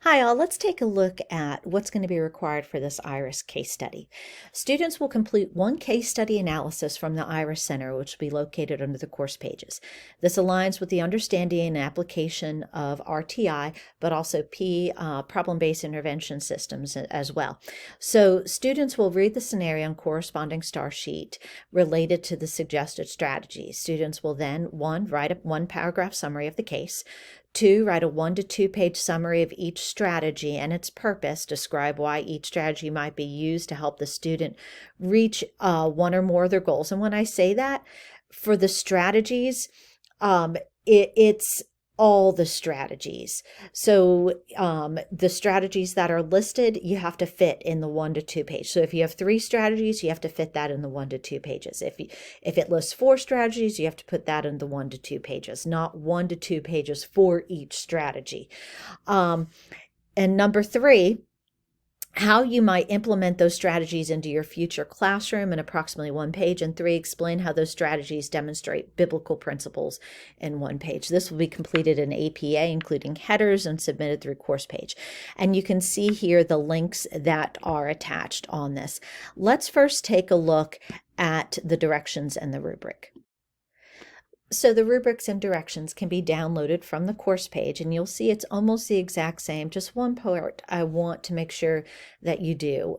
Hi all, let's take a look at what's going to be required for this IRIS case study. Students will complete one case study analysis from the IRIS Center, which will be located under the course pages. This aligns with the understanding and application of RTI, but also problem-based intervention systems as well. So students will read the scenario and corresponding star sheet related to the suggested strategies. Students will then, one, write a one-paragraph summary of the case. Two, write a 1 to 2 page summary of each strategy and its purpose. Describe why each strategy might be used to help the student reach one or more of their goals. And when I say that, for the strategies, it's all the strategies. So the strategies that are listed, you have to fit in the 1 to 2 page. So if you have 3 strategies, you have to fit that in the 1 to 2 pages. If it lists 4 strategies, you have to put that in the 1 to 2 pages, not 1 to 2 pages for each strategy. And number 3, how you might implement those strategies into your future classroom in approximately 1 page, and 3, explain how those strategies demonstrate biblical principles in 1 page. This will be completed in APA, including headers, and submitted through course page. And you can see here the links that are attached on this. Let's first take a look at the directions and the rubric. So the rubrics and directions can be downloaded from the course page, and you'll see it's almost the exact same. Just one part I want to make sure that you do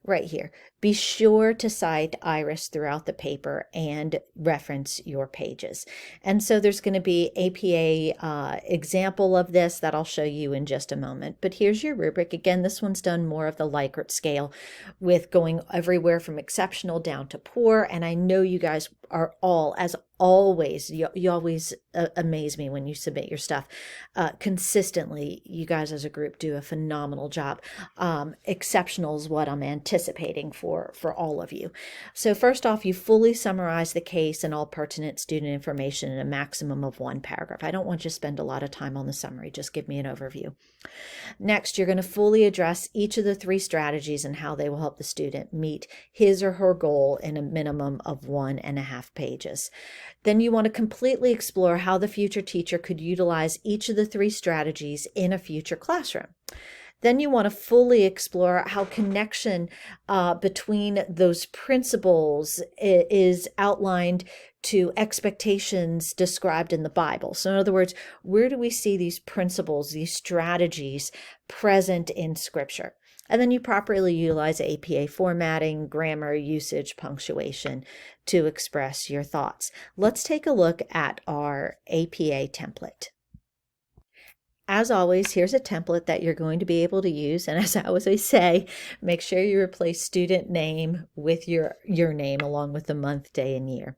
right here. Be sure to cite IRIS throughout the paper and reference your pages. And so there's going to be APA example of this that I'll show you in just a moment. But here's your rubric. Again, this one's done more of the Likert scale with going everywhere from exceptional down to poor. And I know you guys are all, as always, you always amaze me when you submit your stuff consistently. You guys as a group do a phenomenal job. Exceptional is what I'm anticipating for all of you. So first off, you fully summarize the case and all pertinent student information in a maximum of 1 paragraph. I don't want you to spend a lot of time on the summary. Just give me an overview. Next, you're going to fully address each of the 3 strategies and how they will help the student meet his or her goal in a minimum of 1.5 pages. Then you want to completely explore how the future teacher could utilize each of the 3 strategies in a future classroom. Then you want to fully explore how connection between those principles is outlined to expectations described in the Bible. So in other words, where do we see these principles, these strategies present in Scripture? And then you properly utilize APA formatting, grammar, usage, punctuation to express your thoughts. Let's take a look at our APA template. As always, here's a template that you're going to be able to use. And as I always say, make sure you replace student name with your name along with the month, day, and year.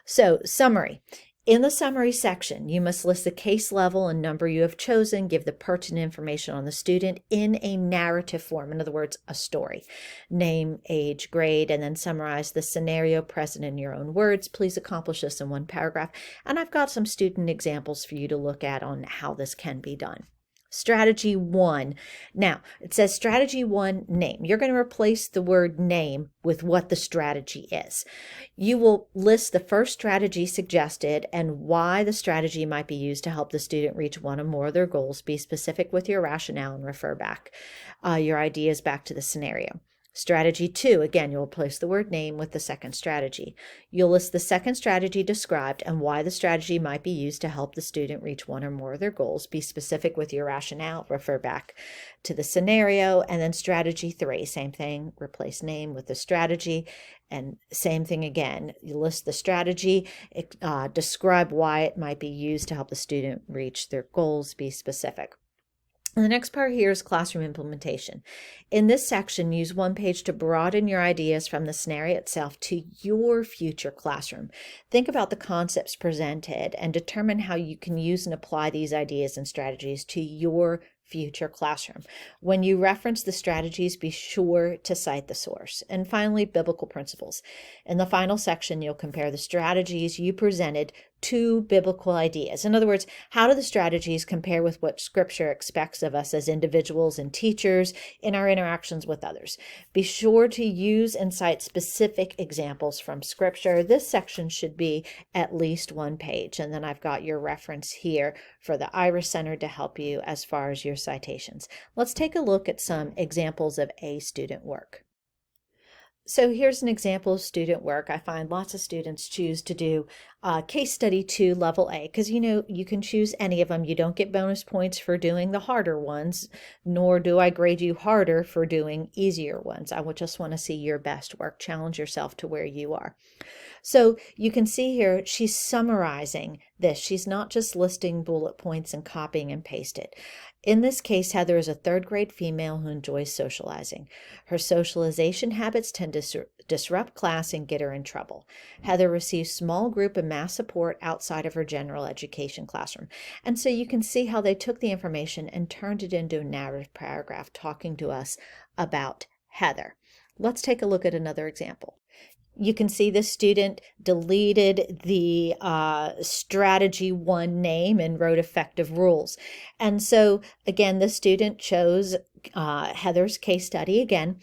So, summary. In the summary section, you must list the case level and number you have chosen, give the pertinent information on the student in a narrative form, in other words, a story. Name, age, grade, and then summarize the scenario present in your own words. Please accomplish this in 1 paragraph. And I've got some student examples for you to look at on how this can be done. Strategy 1. Now, it says strategy 1, name. You're going to replace the word name with what the strategy is. You will list the first strategy suggested and why the strategy might be used to help the student reach one or more of their goals. Be specific with your rationale and refer back your ideas back to the scenario. Strategy 2, again, you'll replace the word name with the second strategy. You'll list the second strategy described and why the strategy might be used to help the student reach one or more of their goals. Be specific with your rationale, refer back to the scenario. And then strategy 3, same thing, replace name with the strategy. And same thing again, you list the strategy, describe why it might be used to help the student reach their goals. Be specific. And the next part here is classroom implementation. In this section, use 1 page to broaden your ideas from the scenario itself to your future classroom. Think about the concepts presented and determine how you can use and apply these ideas and strategies to your future classroom. When you reference the strategies, be sure to cite the source. And finally, biblical principles. In the final section, you'll compare the strategies you presented to biblical ideas. In other words, how do the strategies compare with what Scripture expects of us as individuals and teachers in our interactions with others? Be sure to use and cite specific examples from Scripture. This section should be at least 1 page. And then I've got your reference here for the IRIS Center to help you as far as your your citations. Let's take a look at some examples of A student work. So here's an example of student work. I find lots of students choose to do case study 2 level A because you can choose any of them. You don't get bonus points for doing the harder ones, nor do I grade you harder for doing easier ones. I would just want to see your best work. Challenge yourself to where you are. So you can see here she's summarizing this. She's not just listing bullet points and copying and paste it. In this case, Heather is a 3rd grade female who enjoys socializing. Her socialization habits tend to disrupt class and get her in trouble. Heather receives small group and mass support outside of her general education classroom. And so you can see how they took the information and turned it into a narrative paragraph talking to us about Heather. Let's take a look at another example. You can see the student deleted the strategy 1 name and wrote effective rules. And so again, the student chose Heather's case study again,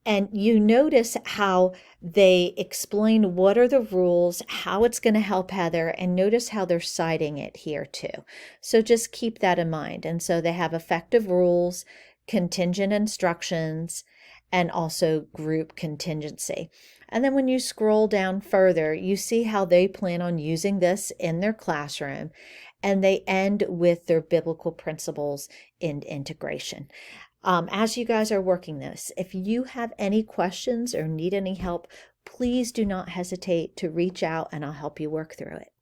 and you notice how they explain what are the rules, how it's going to help Heather, and notice how they're citing it here too. So just keep that in mind. And so they have effective rules, contingent instructions, and also group contingency. And then when you scroll down further, you see how they plan on using this in their classroom, and they end with their biblical principles in integration. As you guys are working this, if you have any questions or need any help, please do not hesitate to reach out and I'll help you work through it.